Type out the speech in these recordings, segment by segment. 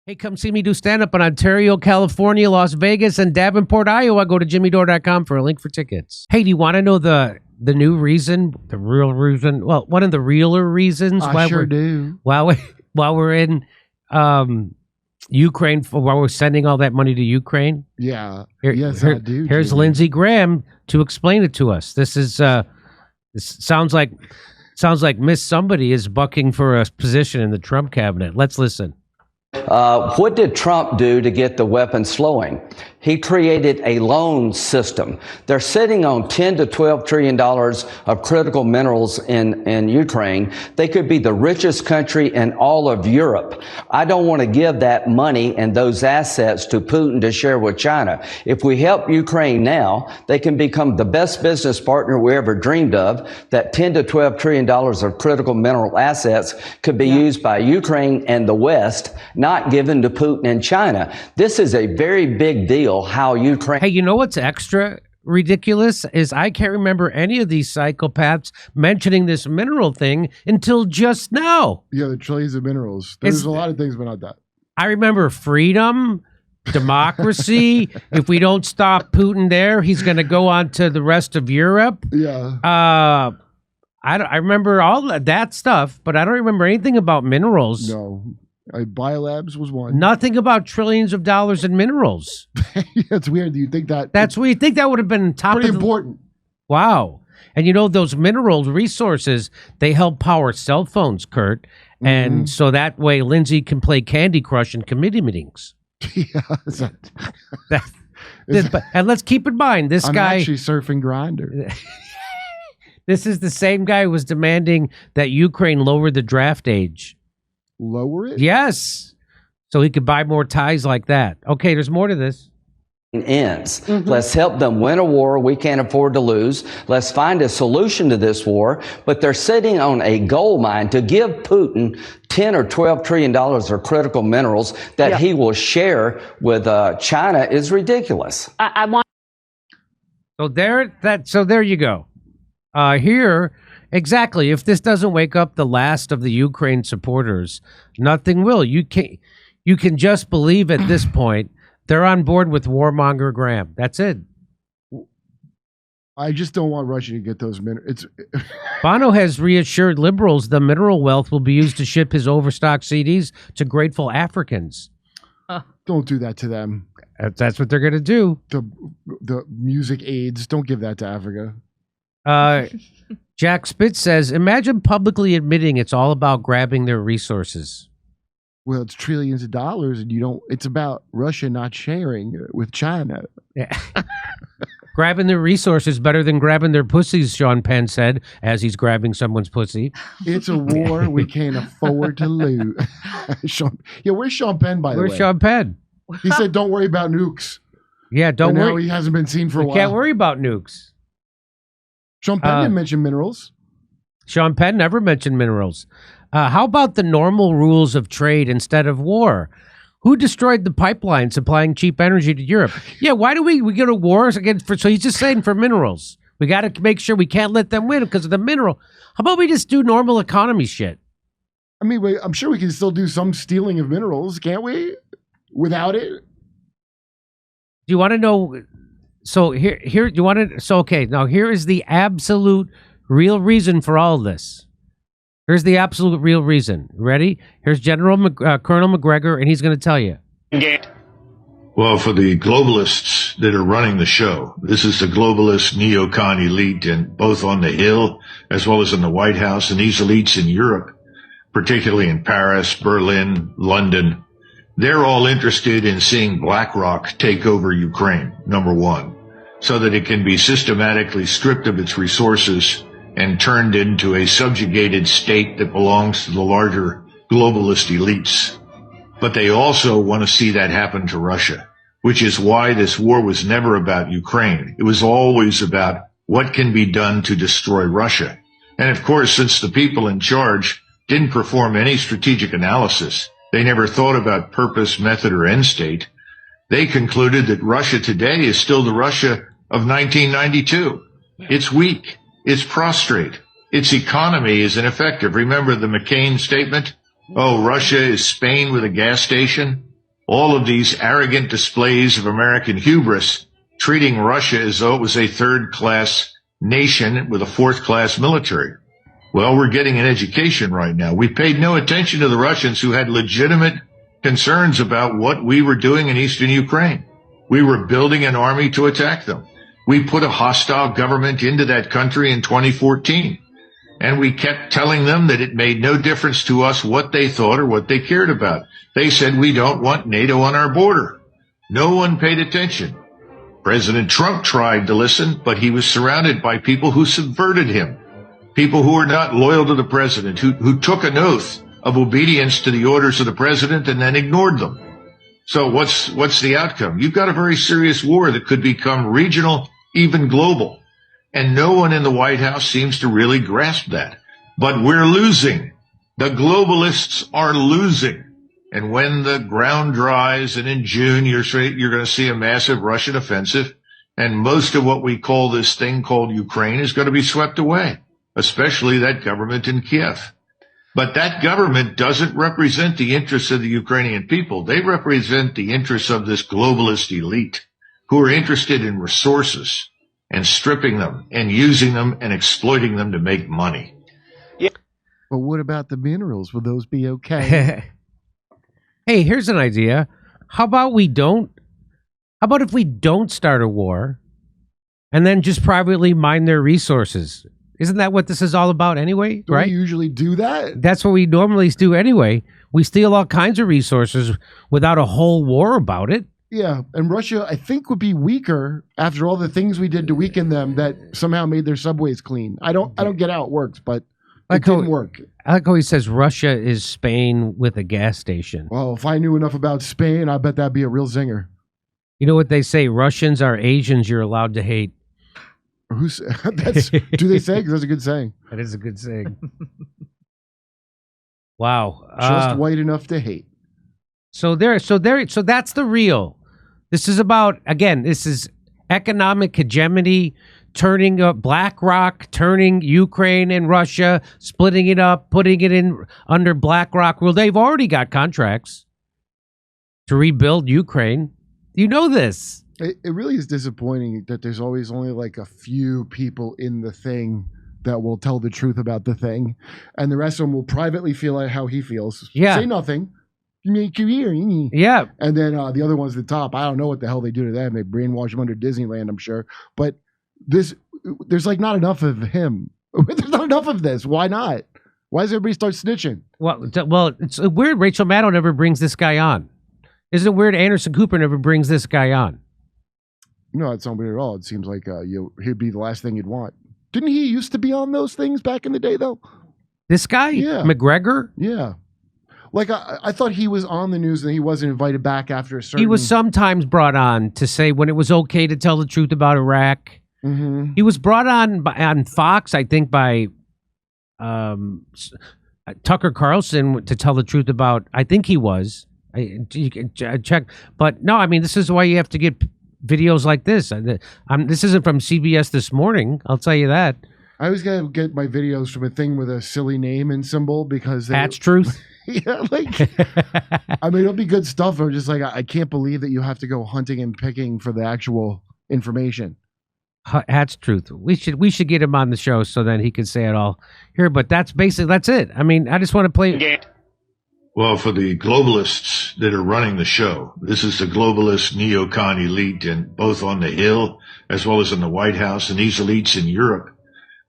Hey, come see me do stand-up in Ontario, California, Las Vegas, and Davenport, Iowa. Go to jimmydore.com for a link for tickets. Hey, do you want to know the new reason, the real reason? Well, one of the realer reasons I sure do. While we're in Ukraine, while we're sending all that money to Ukraine. Yeah. Yes, I do. Here's Jimmy. Lindsey Graham to explain it to us. This is this sounds like Miss Somebody is bucking for a position in the Trump cabinet. Let's listen. What did Trump do to get the weapons flowing? He created a loan system. They're sitting on $10 to $12 trillion of critical minerals in Ukraine. They could be the richest country in all of Europe. I don't want to give that money and those assets to Putin to share with China. If we help Ukraine now, they can become the best business partner we ever dreamed of. That $10 to $12 trillion of critical mineral assets could be used by Ukraine and the West, not given to Putin and China. This is a very big deal. How Ukraine. Hey, you know what's extra ridiculous is I can't remember any of these psychopaths mentioning this mineral thing until just now. Yeah, the trillions of minerals. There's a lot of things, but not that. I remember freedom, democracy. If we don't stop Putin there, he's going to go on to the rest of Europe. Yeah. I remember all that stuff, but I don't remember anything about minerals. No. Biolabs was one. Nothing about trillions of dollars in minerals. That's weird. Do you think that? That's what you think that would have been top pretty of important. Wow. And you know, those mineral resources, they help power cell phones, Kurt. And so that way Lindsey can play Candy Crush in committee meetings. Yeah. And let's keep in mind, this I'm guy... actually surfing Grinder. This is the same guy who was demanding that Ukraine lower the draft age. Lower it? Yes. So he could buy more ties like that. Okay, there's more to this. Ends. Let's help them win a war we can't afford to lose. Let's find a solution to this war. But they're sitting on a gold mine to give Putin $10 or $12 trillion of critical minerals that he will share with China is ridiculous. I want. So there you go. Here. Exactly. If this doesn't wake up the last of the Ukraine supporters, nothing will. You can just believe at this point they're on board with warmonger Graham. That's it. I just don't want Russia to get those minerals. Bono has reassured liberals the mineral wealth will be used to ship his overstocked CDs to grateful Africans. Don't do that to them. That's what they're going to do. The music aids, don't give that to Africa. Jack Spitz says, imagine publicly admitting it's all about grabbing their resources. Well, it's trillions of dollars, and it's about Russia not sharing with China. Yeah. Grabbing their resources better than grabbing their pussies, Sean Penn said, as he's grabbing someone's pussy. It's a war we can't afford to lose. Where's Sean Penn, by the way? Where's Sean Penn? He said, don't worry about nukes. Yeah, don't worry. Now he hasn't been seen for a while. Can't worry about nukes. Sean Penn didn't mention minerals. Sean Penn never mentioned minerals. How about the normal rules of trade instead of war? Who destroyed the pipeline supplying cheap energy to Europe? Yeah, why do we go to wars again? So he's just saying for minerals. We got to make sure we can't let them win because of the mineral. How about we just do normal economy shit? I mean, I'm sure we can still do some stealing of minerals, can't we? Without it? Do you want to know... So here you want to. So okay, now here is the absolute real reason for all of this. Here's the absolute real reason. Ready? Here's Colonel McGregor, and he's going to tell you. Well, for the globalists that are running the show, this is the globalist neocon elite, and both on the Hill as well as in the White House, and these elites in Europe, particularly in Paris, Berlin, London. They're all interested in seeing BlackRock take over Ukraine, number one, so that it can be systematically stripped of its resources and turned into a subjugated state that belongs to the larger globalist elites. But they also want to see that happen to Russia, which is why this war was never about Ukraine. It was always about what can be done to destroy Russia. And of course, since the people in charge didn't perform any strategic analysis, they never thought about purpose, method, or end state. They concluded that Russia today is still the Russia of 1992. It's weak. It's prostrate. Its economy is ineffective. Remember the McCain statement? Oh, Russia is Spain with a gas station? All of these arrogant displays of American hubris, treating Russia as though it was a third-class nation with a fourth-class military. Well, we're getting an education right now. We paid no attention to the Russians who had legitimate concerns about what we were doing in eastern Ukraine. We were building an army to attack them. We put a hostile government into that country in 2014. And we kept telling them that it made no difference to us what they thought or what they cared about. They said, we don't want NATO on our border. No one paid attention. President Trump tried to listen, but he was surrounded by people who subverted him. People who were not loyal to the president, who took an oath of obedience to the orders of the president and then ignored them. So what's the outcome? You've got a very serious war that could become regional, even global. And no one in the White House seems to really grasp that. But we're losing. The globalists are losing. And when the ground dries and in June you're going to see a massive Russian offensive, and most of what we call this thing called Ukraine is going to be swept away, especially that government in Kiev. But that government doesn't represent the interests of the Ukrainian people. They represent the interests of this globalist elite who are interested in resources and stripping them and using them and exploiting them to make money. Yeah. But what about the minerals? Will those be okay? Hey, here's an idea. How about if we don't start a war and then just privately mine their resources? Isn't that what this is all about anyway? Don't right? we usually do that? That's what we normally do anyway. We steal all kinds of resources without a whole war about it. Yeah, and Russia, I think, would be weaker after all the things we did to weaken them that somehow made their subways clean. I don't get how it works, but it didn't work. I like how he says Russia is Spain with a gas station. Well, if I knew enough about Spain, I bet that'd be a real zinger. You know what they say? Russians are Asians you're allowed to hate. Do they say? Because that's a good saying. That is a good saying. Wow. Just white enough to hate. So that's the real. This is about, again, this is economic hegemony, turning BlackRock, turning Ukraine and Russia, splitting it up, putting it in under BlackRock. Well, they've already got contracts to rebuild Ukraine. You know this. It really is disappointing that there's always only like a few people in the thing that will tell the truth about the thing, and the rest of them will privately feel like how he feels. Yeah. Say nothing. Yeah. And then the other ones at the top, I don't know what the hell they do to them. They brainwash them under Disneyland, I'm sure. But there's like not enough of him. There's not enough of this. Why not? Why does everybody start snitching? Well, it's weird. Rachel Maddow never brings this guy on. Isn't it weird? Anderson Cooper never brings this guy on. No, it's not weird at all. It seems like he'd be the last thing you'd want. Didn't he used to be on those things back in the day, though? This guy? Yeah. McGregor? Yeah. Like, I thought he was on the news and he wasn't invited back after a certain... He was sometimes brought on to say when it was okay to tell the truth about Iraq. Mm-hmm. He was brought on Fox, I think, by Tucker Carlson to tell the truth about... I think he was. You can check. But no, I mean, this is why you have to get videos like this. This isn't from CBS This Morning. I'll tell you that. I always got to get my videos from a thing with a silly name and symbol because... That's truth. Yeah, like, I mean, it'll be good stuff. I'm just like, I can't believe that you have to go hunting and picking for the actual information. That's truth. We should get him on the show so then he can say it all here. But that's it. I mean, I just want to play. Well, for the globalists that are running the show, this is the globalist neocon elite, and both on the Hill as well as in the White House, and these elites in Europe,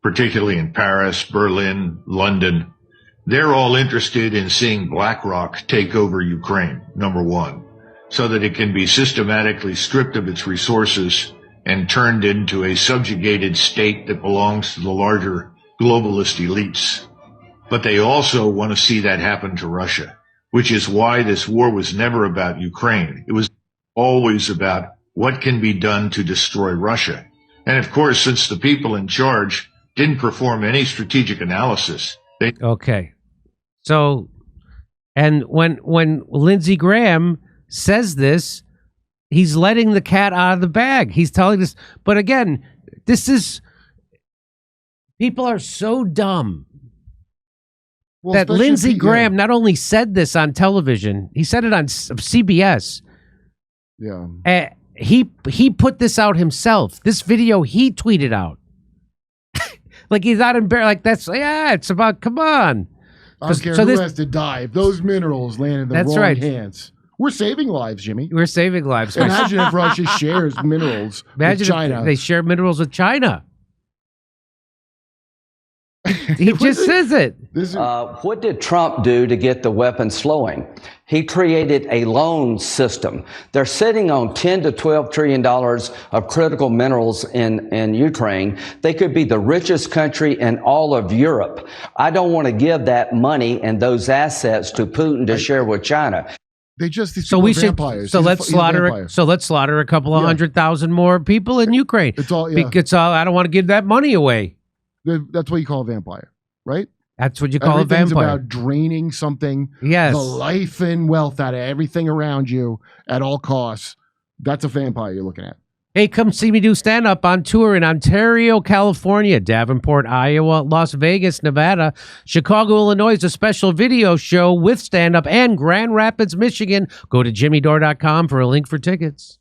particularly in Paris, Berlin, London. They're all interested in seeing BlackRock take over Ukraine, number one, so that it can be systematically stripped of its resources and turned into a subjugated state that belongs to the larger globalist elites. But they also want to see that happen to Russia, which is why this war was never about Ukraine. It was always about what can be done to destroy Russia. And of course, since the people in charge didn't perform any strategic analysis, Okay. So, and when Lindsey Graham says this, he's letting the cat out of the bag. He's telling us, but again, people are so dumb Well, that especially Lindsey if he- Graham not only said this on television, he said it on CBS. Yeah. He put this out himself. This video he tweeted out. Like he's not embarrassed. Like it's about. Come on. I don't care who has to die. If those minerals land in the wrong hands, we're saving lives, Jimmy. We're saving lives. Imagine if Russia shares minerals with China. If they share minerals with China. He just says it. What did Trump do to get the weapons flowing? He created a loan system. They're sitting on 10 to 12 trillion dollars of critical minerals in Ukraine. They could be the richest country in all of Europe. I don't want to give that money and those assets to Putin to share with China. They just so we should vampires. Let's slaughter a couple of 100,000 more people in Ukraine. It's all I don't want to give that money away. That's what you call a vampire, right? That's what you call a vampire. About draining something, yes, the life and wealth out of everything around you at all costs. That's a vampire you're looking at. Hey, come see me do stand-up on tour in Ontario, California, Davenport, Iowa, Las Vegas, Nevada, Chicago, Illinois, a special video show with stand-up, and Grand Rapids, Michigan. Go to jimmydore.com for a link for tickets.